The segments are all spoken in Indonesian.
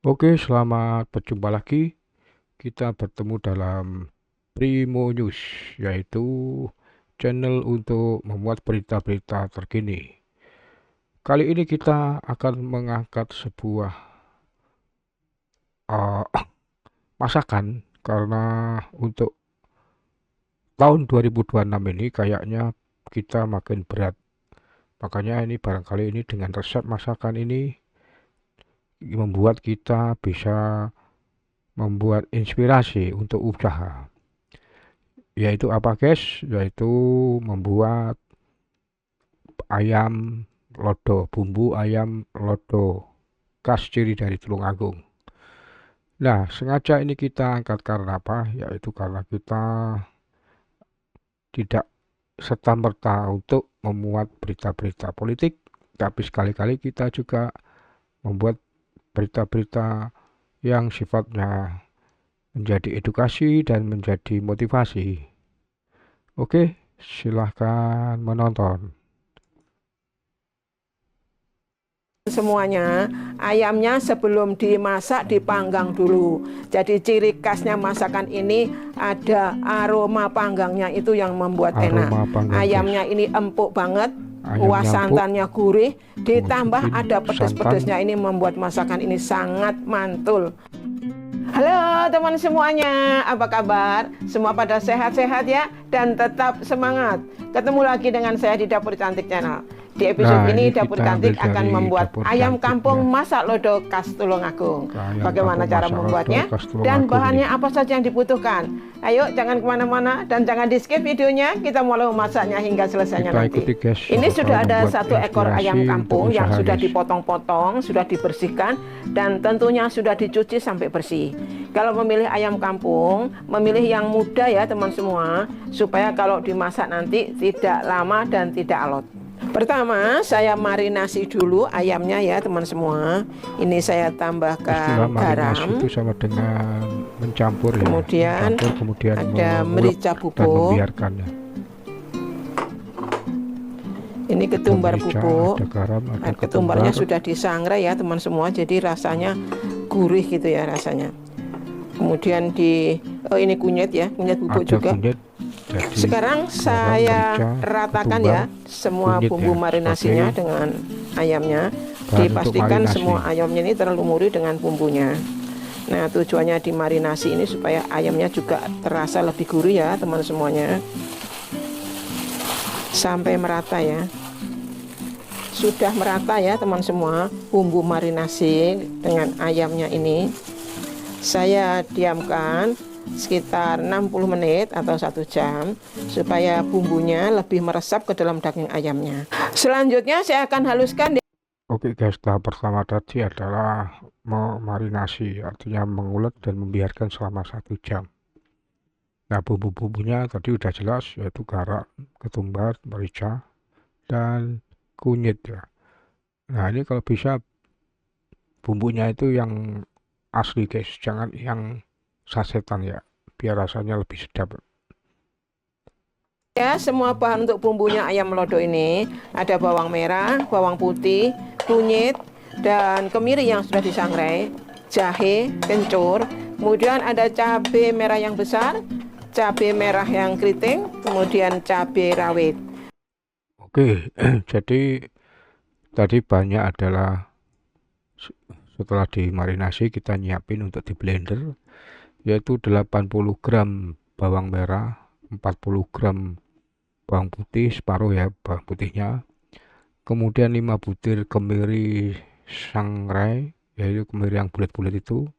Oke, selamat berjumpa lagi. Kita bertemu dalam Primo News, yaitu channel untuk memuat berita-berita terkini. Kali ini kita akan mengangkat sebuah uh, masakan karena untuk tahun 2026 ini kayaknya kita makin berat. Makanya ini barangkali ini dengan resep masakan ini membuat kita bisa membuat inspirasi untuk usaha. Yaitu apa guys? Yaitu membuat ayam lodo, bumbu ayam lodo khas ciri dari Tulungagung. Nah, sengaja ini kita angkat karena apa? Yaitu karena kita tidak serta-merta untuk memuat berita-berita politik, tapi sekali-kali kita juga membuat berita-berita yang sifatnya menjadi edukasi dan menjadi motivasi. Oke, silahkan menonton. Semuanya, ayamnya sebelum dimasak dipanggang dulu. Jadi ciri khasnya masakan ini ada aroma panggangnya itu yang membuat enak. Aroma panggang Ayamnya ini empuk banget, kuah ayamnya empuk, santannya gurih, ditambah masukin ada santan. pedes-pedesnya, ini membuat masakan ini sangat mantul. Halo teman semuanya, apa kabar? Semua pada sehat-sehat ya, dan tetap semangat. Ketemu lagi dengan saya di Dapur Cantik Channel. Di episode Nah, ini ini Dapur kita ambil Cantik akan dari membuat dapur ayam kampung cantiknya. masak lodo khas Tulungagung. Ayam Bagaimana kampung cara masak lodo membuatnya khas dan Tulungagung bahannya nih. apa saja yang dibutuhkan. Ayo jangan kemana-mana dan jangan di skip videonya, kita mulai memasaknya hingga selesainya Kita nanti. ikuti guys, Ini siapa tahu sudah ada membuat satu ekor ayam inspirasi untuk kampung yang usaha sudah guys. dipotong-potong, sudah dibersihkan, dan tentunya sudah dicuci sampai bersih. Kalau memilih ayam kampung, memilih yang muda ya teman semua, supaya kalau dimasak nanti tidak lama dan tidak alot. Pertama, saya marinasi dulu ayamnya ya teman semua. Ini saya Istilah tambahkan marinasi garam, itu sama dengan mencampur ya, kemudian mencampur kemudian ada mengulek merica dan bubuk. membiarkannya. Ini Ada ketumbar merica, bubuk. ada garam, ada Ketumbarnya ketumbar, sudah disangrai ya teman semua, jadi rasanya gurih gitu ya rasanya. Kemudian ini kunyit ya, kunyit bubuk ada juga. kunyit. Jadi Sekarang garam, saya merica, ratakan ketumbar, ya semua kunyit bumbu ya marinasinya sebagai dengan ayamnya. bahan untuk Dipastikan marinasi. semua ayamnya ini terlumuri dengan bumbunya. Nah, tujuannya dimarinasi ini supaya ayamnya juga terasa lebih gurih ya teman semuanya. Sampai merata ya. Sudah merata ya teman semua bumbu marinasi dengan ayamnya ini. Saya diamkan sekitar 60 menit atau 1 jam supaya bumbunya lebih meresap ke dalam daging ayamnya. Selanjutnya saya akan haluskan. Oke guys, tahap pertama tadi adalah memarinasi, artinya mengulek dan membiarkan selama 1 jam. Nah, bumbu-bumbunya tadi udah jelas, yaitu garam, ketumbar, merica, dan kunyit ya. Nah, ini kalau bisa bumbunya itu yang asli guys, jangan yang sasetan ya, biar rasanya lebih sedap. Ya, semua bahan untuk bumbunya ayam lodo ini ada bawang merah, bawang putih, kunyit, dan kemiri yang sudah disangrai, jahe, kencur, kemudian ada cabai merah yang besar, cabai merah yang keriting, kemudian cabai rawit. Oke, jadi tadi banyak adalah setelah dimarinasi kita nyiapin untuk di blender, yaitu 80 gram bawang merah, 40 gram bawang putih separuh ya bawang putihnya, kemudian 5 butir kemiri sangrai, yaitu kemiri yang bulat-bulat itu,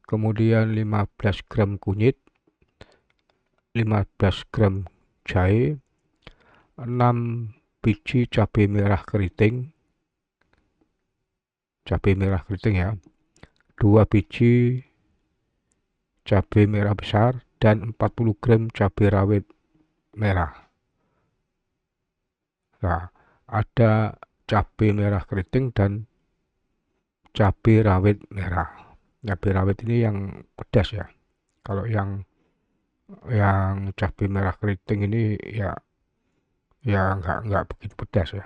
kemudian 15 gram kunyit, 15 gram jahe, 6 biji cabai merah keriting ya, 2 biji cabai merah besar, dan 40 gram cabai rawit merah. Nah, ada cabai merah keriting dan cabai rawit merah. Cabai rawit ini yang pedas ya. Kalau yang cabai merah keriting ini ya nggak begitu pedas ya.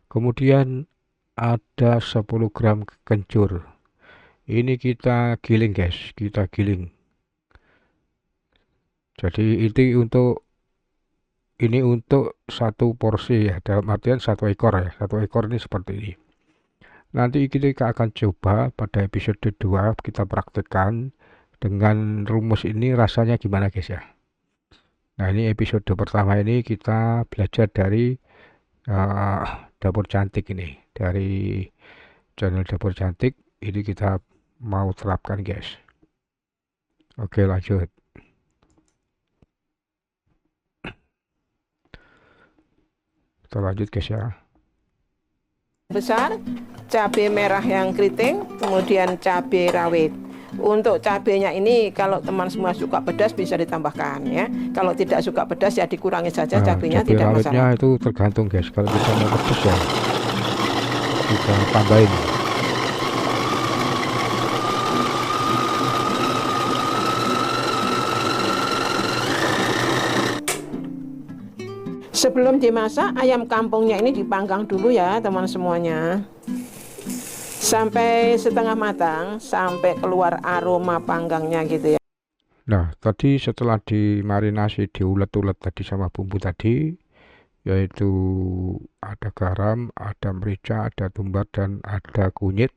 Kemudian ada 10 gram kencur. Ini kita giling guys, kita giling. Jadi ini untuk satu porsi ya, dalam artian satu ekor ya. Satu ekor ini seperti ini. Nanti kita akan coba pada episode 2 kita praktekkan dengan rumus ini rasanya gimana guys ya. Nah, ini episode pertama ini kita belajar dari dapur cantik ini, dari channel dapur cantik ini kita mau terapkan guys. Oke, lanjut. Kita lanjut guys ya. Besar, cabai merah yang keriting, kemudian cabai rawit. Untuk cabenya ini kalau teman semua suka pedas bisa ditambahkan ya. Kalau tidak suka pedas ya dikurangi saja cabenya, cabai tidak rawitnya masalah. itu tergantung guys. Kalau kita mau pedas ya kita tambahin. Sebelum dimasak, ayam kampungnya ini dipanggang dulu ya teman semuanya. Sampai setengah matang, sampai keluar aroma panggangnya gitu ya. Nah, tadi setelah dimarinasi, diulet-ulet tadi sama bumbu tadi, yaitu ada garam, ada merica, ada tumbar, dan ada kunyit.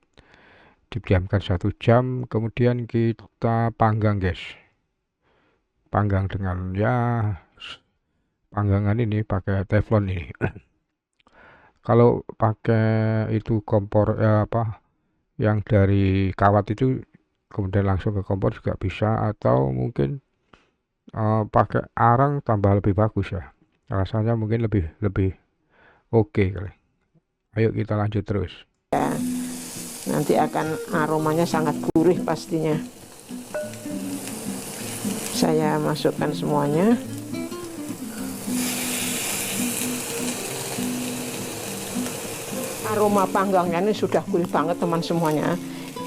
Didiamkan 1 jam, kemudian kita panggang guys. Panggang dengan ya panggangan ini pakai teflon ini. Kalau pakai itu kompor yang dari kawat itu kemudian langsung ke kompor juga bisa, atau mungkin pakai arang tambah lebih bagus ya. Rasanya mungkin lebih oke kali. Ayo kita lanjut terus. Ya, nanti akan aromanya sangat gurih pastinya. Saya masukkan semuanya. Aroma panggangnya ini sudah gurih banget teman semuanya.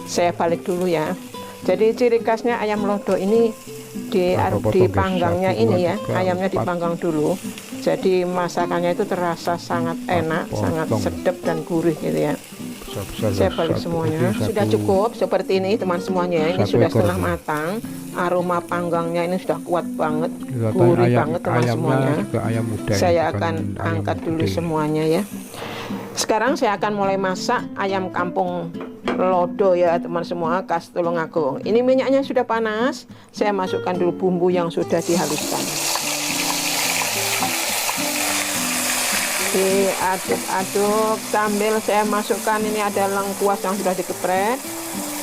Saya balik dulu ya. Jadi ciri khasnya ayam lodo ini dipanggangnya ini ya, ayamnya dipanggang dulu. Jadi masakannya itu terasa sangat enak, sangat sedap dan gurih gitu ya. Saya balik semuanya. Sudah cukup seperti ini teman semuanya. Ini sudah setengah matang. Aroma panggangnya ini sudah kuat banget, gurih banget teman semuanya. Saya akan angkat dulu semuanya ya. Sekarang saya akan mulai masak ayam kampung lodo ya teman semua, khas Tulungagung. Ini minyaknya sudah panas. Saya masukkan dulu bumbu yang sudah dihaluskan. Diaduk-aduk sambil saya masukkan ini ada lengkuas yang sudah digeprek,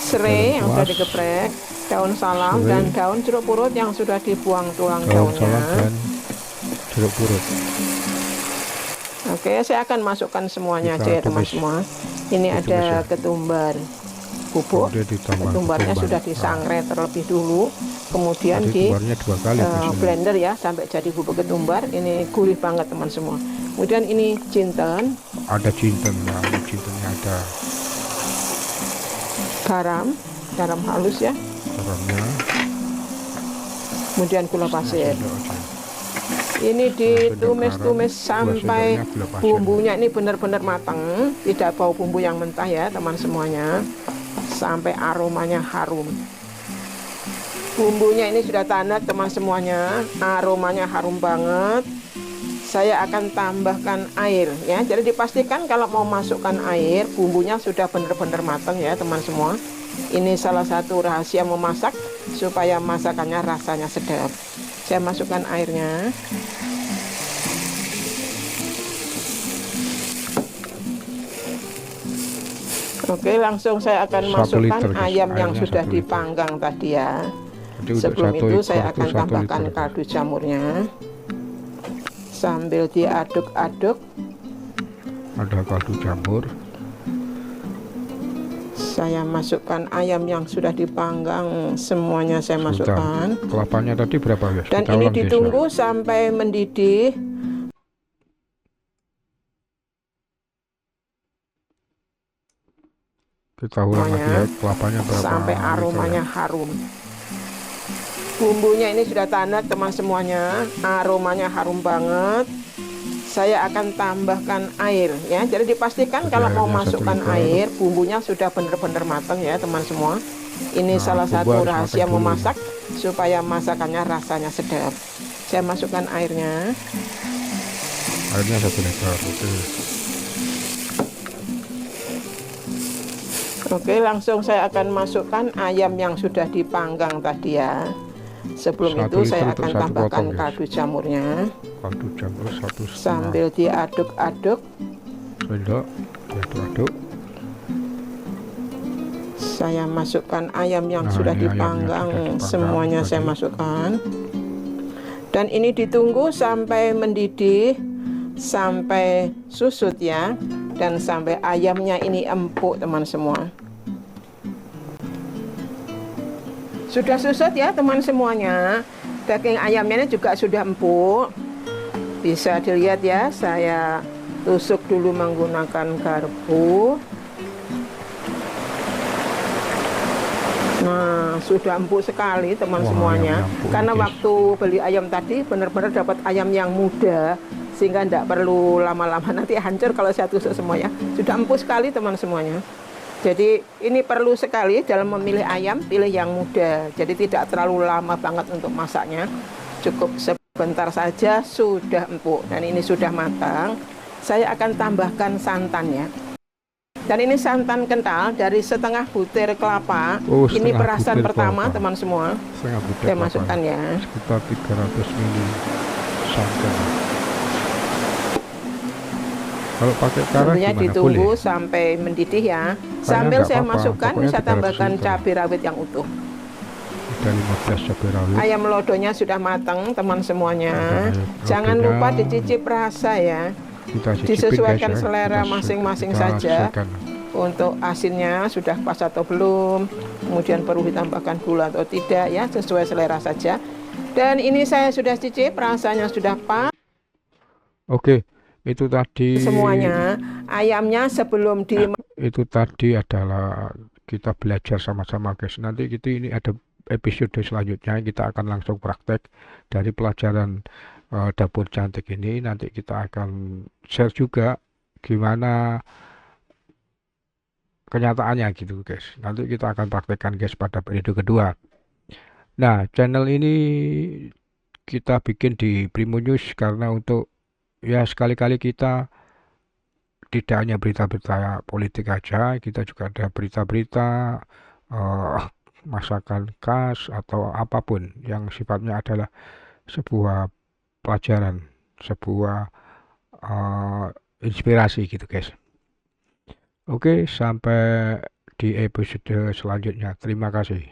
serai yang sudah digeprek, daun salam dan daun jeruk purut yang sudah dibuang tulang daunnya. Jeruk purut. Oke, saya akan masukkan semuanya aja ya teman semua. Ini ada ketumbar bubuk. Ketumbarnya sudah disangrai terlebih dulu, kemudian di blender ya sampai jadi bubuk ketumbar. Ini gurih banget teman semua. Kemudian ini jinten. Ada jinten ya, jintennya ada. Garam halus ya. Garamnya. Kemudian gula pasir. Ini ditumis-tumis sampai bumbunya ini benar-benar matang, tidak bau bumbu yang mentah ya teman semuanya, sampai aromanya harum. Bumbunya ini sudah tanak teman semuanya, aromanya harum banget. Saya akan tambahkan air ya, jadi dipastikan kalau mau masukkan air, bumbunya sudah benar-benar matang ya teman semua. Ini salah satu rahasia memasak supaya masakannya rasanya sedap. Saya masukkan airnya. Oke, langsung saya akan masukkan ayam yang sudah dipanggang tadi ya. Sebelum itu saya akan tambahkan kaldu jamurnya. Sambil diaduk-aduk. Ada kaldu jamur. Saya masukkan ayam yang sudah dipanggang, semuanya saya masukkan. Kelapanya tadi berapa ya? Dan ini ditunggu sampai mendidih. Kita ulang lagi ya, kelapanya berapa? Sampai aromanya harum. Bumbunya ini sudah tanak teman semuanya, aromanya harum banget. saya akan tambahkan air ya. Jadi dipastikan Jadi kalau mau airnya 1 masukkan liter. air, bumbunya sudah benar-benar matang ya teman semua. Ini Nah, salah bumbu satu harus rahasia matang dulu. memasak supaya masakannya rasanya sedap. Saya masukkan airnya. Airnya 1 liter. Oke. Oke, langsung saya akan masukkan ayam yang sudah dipanggang tadi ya. Sebelum 1 itu liter saya untuk akan 1 tambahkan potong, guys. kaldu jamurnya Kaldu jamur 1,5 sambil diaduk-aduk. sendok, diaduk-aduk. Saya masukkan ayam yang Nah, sudah ini ayam yang dipanggang, sudah dipanggang semuanya tadi. saya masukkan. Dan ini ditunggu sampai mendidih, sampai susut ya, dan sampai ayamnya ini empuk teman semua. Sudah susut ya teman semuanya. Daging ayamnya ini juga sudah empuk. Bisa dilihat ya, saya tusuk dulu menggunakan garpu. Nah, sudah empuk sekali teman Wah, semuanya. ayamnya empuk, Karena guys. waktu beli ayam tadi benar-benar dapat ayam yang muda, sehingga tidak perlu lama-lama nanti hancur kalau saya tusuk semuanya. Sudah empuk sekali teman semuanya. Jadi ini perlu sekali dalam memilih ayam, pilih yang muda. Jadi tidak terlalu lama banget untuk masaknya. Cukup sebentar saja sudah empuk dan ini sudah matang. Saya akan tambahkan santannya. Dan ini santan kental dari setengah butir kelapa. Oh, Ini setengah perasan butir pertama kelapa. teman semua. Setengah butir Saya kelapa. masukkan ya. Sekitar 300 ml santan. Kalau pakai karas Tentunya gimana? ditunggu Boleh? sampai mendidih ya. Kayaknya Sambil nggak saya apa-apa. masukkan, Pokoknya saya 300 tambahkan ml. cabai rawit yang utuh. Ada 15 cabai rawit. Ayam lodonya sudah matang teman semuanya. Oke, Jangan lodonya lupa dicicip rasa ya. Kita cicipin, Disesuaikan guys, ya. selera Kita masing-masing kita saja. sesuaikan. Untuk asinnya sudah pas atau belum, kemudian perlu ditambahkan gula atau tidak ya, sesuai selera saja. Dan ini saya sudah cicip, rasanya sudah pas Oke, itu tadi semuanya. Ayamnya sebelum di itu tadi adalah kita belajar sama-sama, guys. Nanti ini ada episode selanjutnya, kita akan langsung praktek dari pelajaran dapur cantik ini. Nanti kita akan share juga gimana kenyataannya gitu, guys. Nanti kita akan praktekkan, guys, pada periode kedua. Nah, channel ini kita bikin di Primo News karena untuk ya sekali-kali kita tidak hanya berita-berita politik aja, kita juga ada berita-berita masakan khas atau apapun yang sifatnya adalah sebuah pelajaran, sebuah inspirasi gitu, guys. Oke, sampai di episode selanjutnya. Terima kasih.